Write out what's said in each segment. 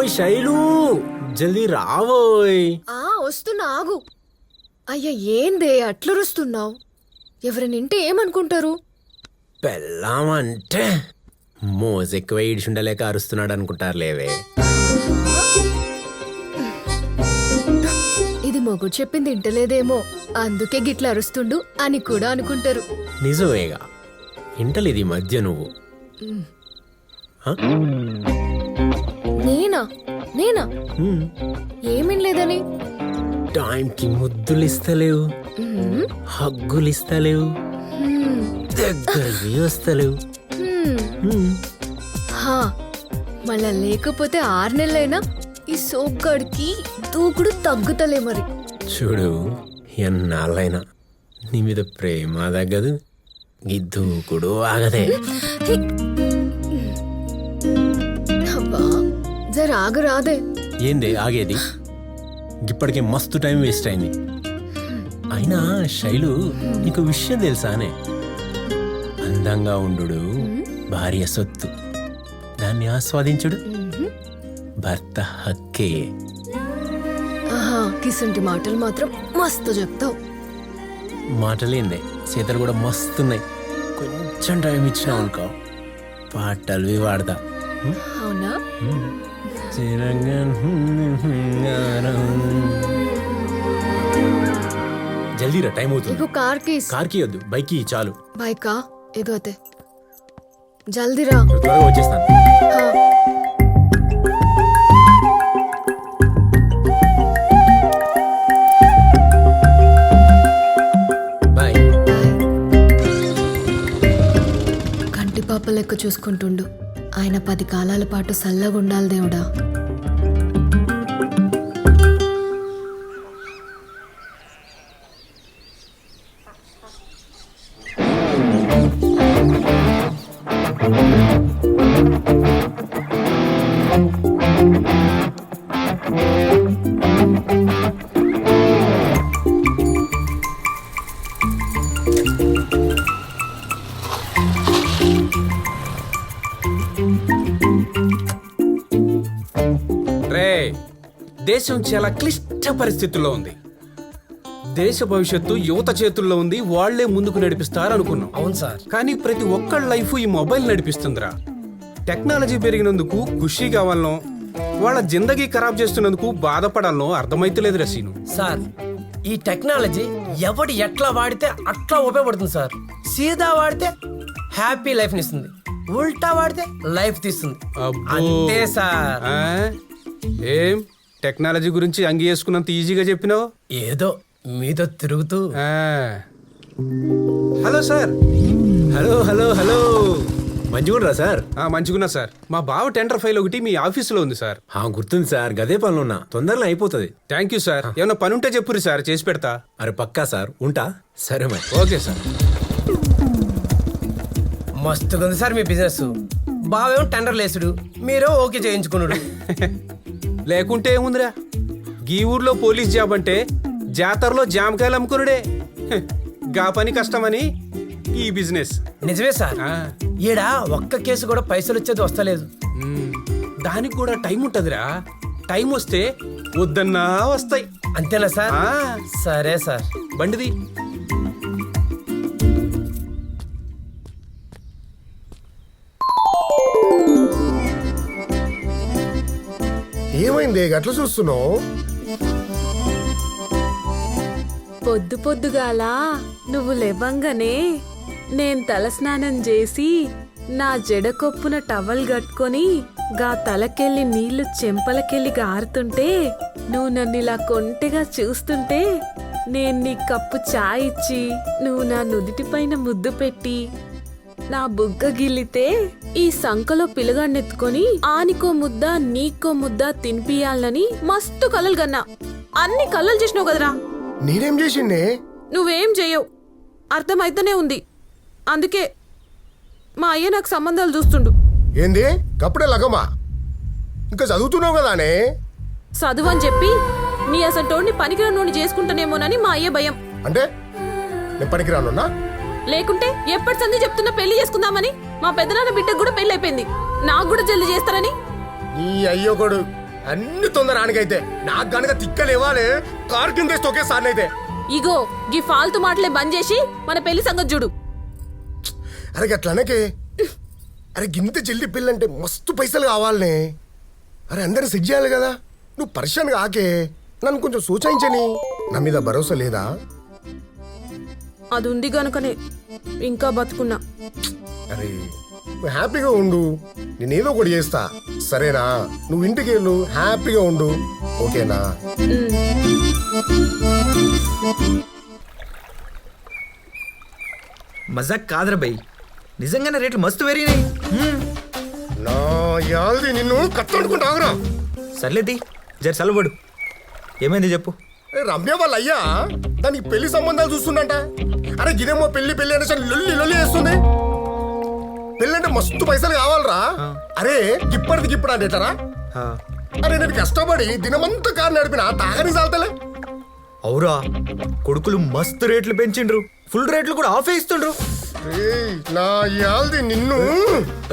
ఓయ్ శైలు, జల్దీ రావోయ్. వస్తున్నా, ఆగు. అయ్యా ఏందే అట్లరుస్తున్నావు? ఎవరినింటే ఏమనుకుంటారు? పెళ్ళామంటే మోజెక్కువ ఈడ్చుండలేక అరుస్తున్నాడు అనుకుంటారు లేవే. ఇది మొగుడు చెప్పింది ఇంటలేదేమో, అందుకే గిట్ల అరుస్తుండు అని కూడా అనుకుంటారు. నిజమేగా, ఇంటలేదు ఈ మధ్య నువ్వు. నేనా నేనా ఏమేం లేదని? టైంకి ముద్దులు ఇస్తలేవు, హగ్గులు ఇస్తలేవు, దగ్గరికి వస్తలేవు. మళ్ళా లేకపోతే 6 నెలలైనా ఈ సోగ్గాడికి దూకుడు తగ్గుతలే మరి. చూడు, ఎన్నాళ్ళైనా నీ మీద ప్రేమ తగ్గదు, ఈ దూకుడు ఆగదే. అబ్బా జర ఆగరాదే. ఏంది ఆగేది? ఇప్పటికే మస్తు టైం వేస్ట్ అయింది. అయినా శైలు, నీకు విషయం తెలుసానే? అందంగా ఉండు భార్య సొత్తు, దాన్ని ఆస్వాదించుడు భర్త హక్కే. కిసంటి మాటలు మాత్రం మస్తు చెప్తావు. మాటలేందే, చేతలు కూడా మస్తున్నాయి. కొంచెం టైం ఇచ్చినావు అనుకో, పాటలు వాడతా. అవునా? జల్దీరా, టైం అవుతుంది. కార్కి వద్దు, బైక్ చాలు. బైకా ఎగోతే జల్దీరా, త్వరగా వచ్చేస్తాను. బాయ్. కంటి పాప లెక్క చూసుకుంటుండు. ఆయన 10 కాలాల పాటు సల్లగా ఉండాలి దేవుడా. దేశం చాలా క్లిష్ట పరిస్థితుల్లో ఉంది. దేశ భవిష్యత్తు యువత చేతుల్లో ఉంది, వాళ్లే ముందుకు నడిపిస్తారు అనుకున్నాం. అవును సార్. కానీ ప్రతి ఒక్కళ్ళ లైఫ్ ఈ మొబైల్ నడిపిస్తుందిరా. టెక్నాలజీ పెరిగినందుకు ఖుషి కావాలనో, వాళ్ళ జిందగీ ఖరాబ్ చేస్తున్నందుకు బాధపడాలనో అర్థమైతలేదు రసీను. సార్, ఈ టెక్నాలజీ ఎవడు ఎట్లా వాడితే అట్లా ఉపయోగపడుతుంది సార్. సీదా వాడితే హ్యాపీ లైఫ్ ఇస్తుంది, ఉల్టా వాడితే లైఫ్ తీస్తుంది. అంతే సార్. ఏం టెక్నాలజీ గురించి అంగి వేసుకున్నంత ఈజీగా చెప్పినావు? ఏదో మీతో తిరుగుతూ. Hello sir. Hello hello hello, మంచిగుండ్రా సార్? మంచిగున్నా సార్. మా బావ టెండర్ ఫైల్ ఒకటి మీ ఆఫీసులో ఉంది సార్. గుర్తుంది సార్, గదే పనులున్నా, తొందరలో అయిపోతుంది. Thank you sir. ఏమన్నా పని ఉంటే చెప్పుర్రి సార్, చేసి పెడతా. అరే పక్కా సార్, ఉంటా. సరే మరి. Okay sir. మస్తుగా ఉంది సార్ మీ బిజినెస్. బావేమో టెండర్ లేసుడు, మీరు ఓకే చేయించుకున్నాడు. లేకుంటే ఏముందిరా, గీ ఊర్లో పోలీస్ జాబ్ అంటే జాతరలో జామకాయలు అమ్ముకునుడే. గా పని కష్టమని ఈ బిజినెస్. నిజమే సార్. ఈడ ఒక్క కేసు కూడా పైసలు వచ్చేది వస్తలేదు. దానికి కూడా టైం ఉంటదిరా. టైం వస్తే వద్దన్నా వస్తాయి. అంతేనా సార్? సరే సార్. బండిది. ఏమైంది గట్ల చూస్తున్నావు? పొద్దు పొద్దుగాల నువ్వు లేవంగానే నేను తలస్నానం చేసి నా జడకొప్పున టవల్ కట్టుకొని గా తలకెళ్ళి నీళ్లు చెంపలకెళ్ళి గారుతుంటే నువ్వు నన్ను ఇలా కొంటెగా చూస్తుంటే నేను నీ కప్పు చాయ్ ఇచ్చి నువ్వు నా నుదిటి పైన ముద్దు పెట్టి నా బుగ్గ గిల్లితే ఈ సంకలో పిలగాన్నెత్తుకొని ఆనికో ముద్ద నీకో ముద్ద తినిపియాలని మస్తు కలలు కన్నా. అన్ని కలలు చేసినావు కదరా. నేనేం చేసిండే? నువ్వేం చెయ్యవు, అర్థమైతేనే ఉంది. అందుకే మా అయ్య నాకు సంబంధాలు చూస్తుండు. ఏంది కప్పుడే లగమా? ఇంకా చదువుతున్నావు కదానే? చదువు అని చెప్పి నీ అసంటోడిని పనికిరానోని చేసుకుంటానేమోనని మా అయ్య భయం. అంటే నేను పనికిరానున్నా? లేకుంటే ఎప్పటి సంధి చెప్తున్నా పెళ్లి చేసుకుందామని. మా పెద్దనాన్న బిడ్డకు కూడా పెళ్లి అయిపోయింది, నాకు కూడా జల్ది చేస్తారని. నీ అయ్యొకడు అన్ని తొందర ఆనకైతే నాకు గనక తిక్కలేవాలే కార్ కింద వేస్తే ఒకేసారి అయితే. ఇగో గీ ఫాల్తు మాటలే బంద్ చేసి మన పెళ్లి సంగతి చూడు. అరే గట్లనకే. అరే గింత జల్ది పెళ్ళంటే మస్తు పైసలు కావాలనే. అరే అందరిని సెట్ చేయాలి కదా. నువ్వు పరిశాన్ కాకే, నన్ను కొంచెం సూచించని. నా మీద భరోసా లేదా? అది ఉంది గనుకనే ఇంకా బతుకున్నా. అరే నువ్వు హ్యాపీగా ఉండు, నేనేదో ఒకటి చేస్తా సరేనా? నువ్వు ఇంటికి వెళ్ళు, హ్యాపీగా ఉండు, ఓకేనా? మజాక్ కాదురా బై, నిజంగానే రేట్లు మస్తు పెరిగినాయి. నా యాల్ది నిన్ను కట్టనుకుంటావురా. సర్లేది జర చల్లబడు, ఏమైంది చెప్పు. రమ్య వాళ్ళ అయ్యా దానికి పెళ్లి సంబంధాలు చూస్తుండంట. అరే గిదేమో పెళ్లి పెళ్లి అనేసి లొల్లి లొల్లి వేస్తుంది. పెళ్ళంటే మస్తు పైసలు కావాలరా. అరే ఇప్పటికి ఇప్పుడు అంటేటారా? ఆ, అరే నేను కష్టపడి దినమంతా కారు నడిపిన తాగని చాలతలే. అవురా, కొడుకులు మస్తు రేట్లు పెంచిండ్రు, ఫుల్ రేట్లు కూడా ఆఫే ఇస్తుండ్రు. ఏయ్, నా యాల్ది నిన్ను.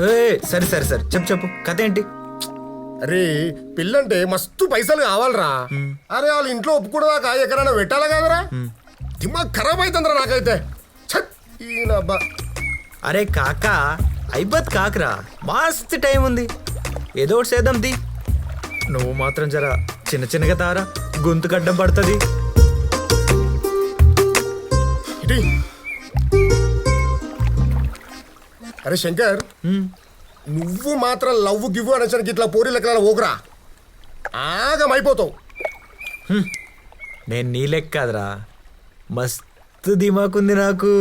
ఏ సరే సరే సరే చెప్పు చెప్పు, కథ ఏంటి? అరే పెళ్ళంటే మస్తు పైసలు కావాలరా. అరే వాళ్ళ ఇంట్లో ఒప్పుకునేదాకా ఎక్కడైనా పెట్టాలా కదరా? దిమాగ్ ఖరాబ్ అవుతుందిరా నాకైతే. ఛట్, ఈయనబ్బా. అరే కాకా అయిపోత్ కాకరా, మస్తు టైం ఉంది, ఏదో ఒకటి చేద్దాం ది. నువ్వు మాత్రం జర చిన్న చిన్నగా తారా, గొంతు గడ్డం పడుతుంది. ఇటీ. అరే శంకర్, నువ్వు మాత్రం లవ్ గివ్వు అనేసరికి ఇట్లా పోరీ లెక్కల ఓకురా, ఆగమైపోతావు. నేను నీ లెక్క కాదురా, మస్తు దిమాకుంది నాకు,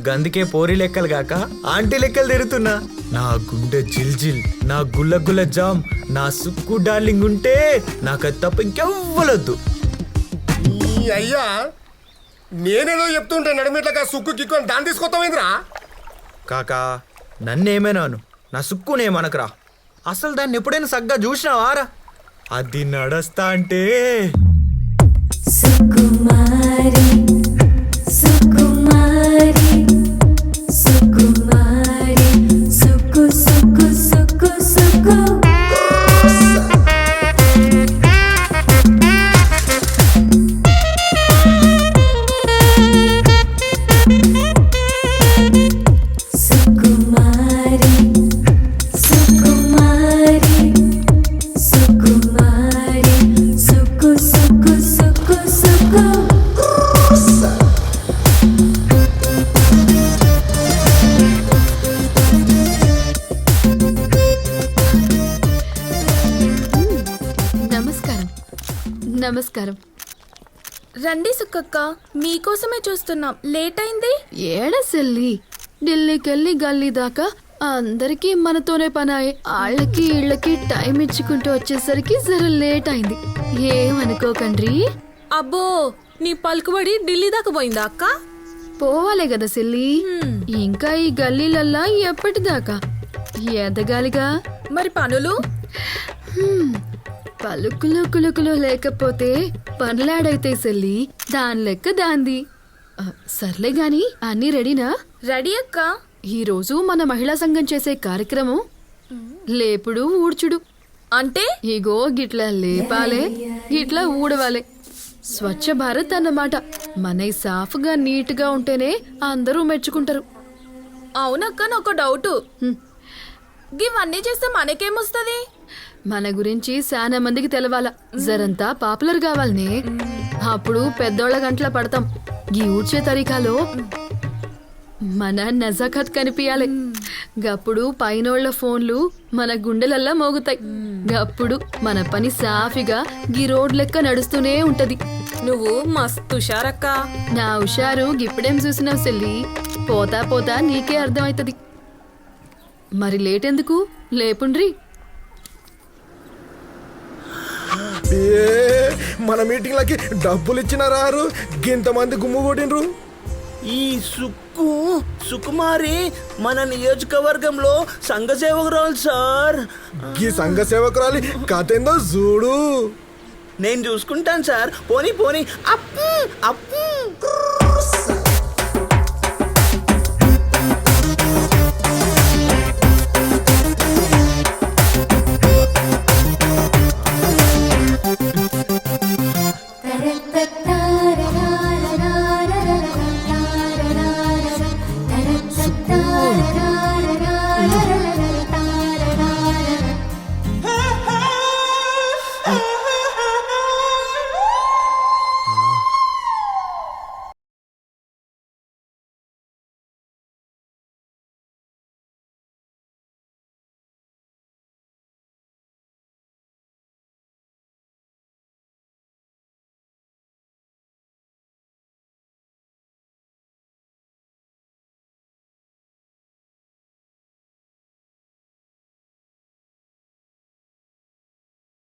గందుకే పోరి లెక్కలు కాక ఆంటీ లెక్కలు తిరుగుతున్నా. నా గుండె జిల్జిల్, నా గుల్ల గుల్ల జామ్, నా సుక్కు డార్లింగ్ ఉంటే నాకు అది తప్ప ఇంకెవ్వలొద్దు. ఈ అయ్యా నేనేదో చెప్తుంటే నడిమిట్లక సుక్కు కిక్కు అని దాన్ని తీసుకొస్తావేంద్రా? కాకా నన్నేమైనాను, నా సుక్కునేమనకరా. అసలు దాన్ని ఎప్పుడైనా సగ్గా చూసినావారా? అది నడస్తా అంటే సుకుమారి సుకుమారి సుకుమారి సుకు సుకు సుకు సుకు సుకుమారి సుకుమారి సుకుమారి సుకు సుకు సుకు సుకు నమస్కారం. నమస్కారం. రండి సుక్కక్క, మీకోసమే చూస్తున్నాం. లేట్ అయింది. ఏడసెల్లి ఢిల్లీకెళ్ళి గల్లీ దాకా అందరికీ మనతోనే పనాయి. ఆళ్ళకి ఇళ్ళకి టైం ఇచ్చుకుంటూ వచ్చేసరికి జర లేట్ అయింది, ఏమనుకోకండ్రి. అబ్బో, నీ పలుకుబడి ఢిల్లీ దాకా పోయిందా అక్క? పోవాలే కదా సెల్లి, ఇంకా ఈ గల్లీలల్లా ఎప్పటిదాకా ఎదగాలిగా. మరి పనులు? పలుకులు కులుకులు లేకపోతే పనులాడైతే సెల్లి, దాని లెక్క దాంది. సర్లే గాని అన్నీ రెడీనా? రెడీ అక్క. ఈ రోజు మన మహిళా సంఘం చేసే కార్యక్రమం లేపుడు ఊడ్చుడు. అంటే ఇగో గిట్లా లేపాలే, గిట్లా ఊడవాలే. స్వచ్ఛ భారత్ అన్నమాట. మనై సాఫ్గా నీట్గా ఉంటేనే అందరూ మెచ్చుకుంటారు. అవునక్క, నాకు డౌట్. ఇవన్నీ చేస్తే మనకేమొస్తుంది? మన గురించి చాలా మందికి తెలవాలా, జరంతా పాపులర్ కావాలనే. అప్పుడు పెద్దోళ్ళ గంటల పడతాం. గీ ఊడ్చే తరీకాలో మన నజాకత్ కనిపించాలి. గప్పుడు పైనోళ్ల ఫోన్లు మన గుండెలల్లా మోగుతాయి. గప్పుడు మన పని సాఫీగా గీ రోడ్ లెక్క నడుస్తూనే ఉంటది. నువ్వు మస్తు హుషారక్క. నా హుషారు గిప్పుడేం చూసినావు సెల్లి, పోతా పోతా నీకే అర్థమవుతుంది. మరి లేటెందుకు, లేపుండ్రి. మన మీటింగ్లకి డబ్బులు ఇచ్చిన రారు, గింతమంది గుమ్ము కొట్టిండ్రు. ఈ సుకుమారి మన నియోజకవర్గంలో సంఘ సేవకురాలు సార్. ఈ సంఘ సేవకురాలి కథ ఏందో చూడు. నేను చూసుకుంటాను సార్. పోనీ పోనీ అప్పు అప్పు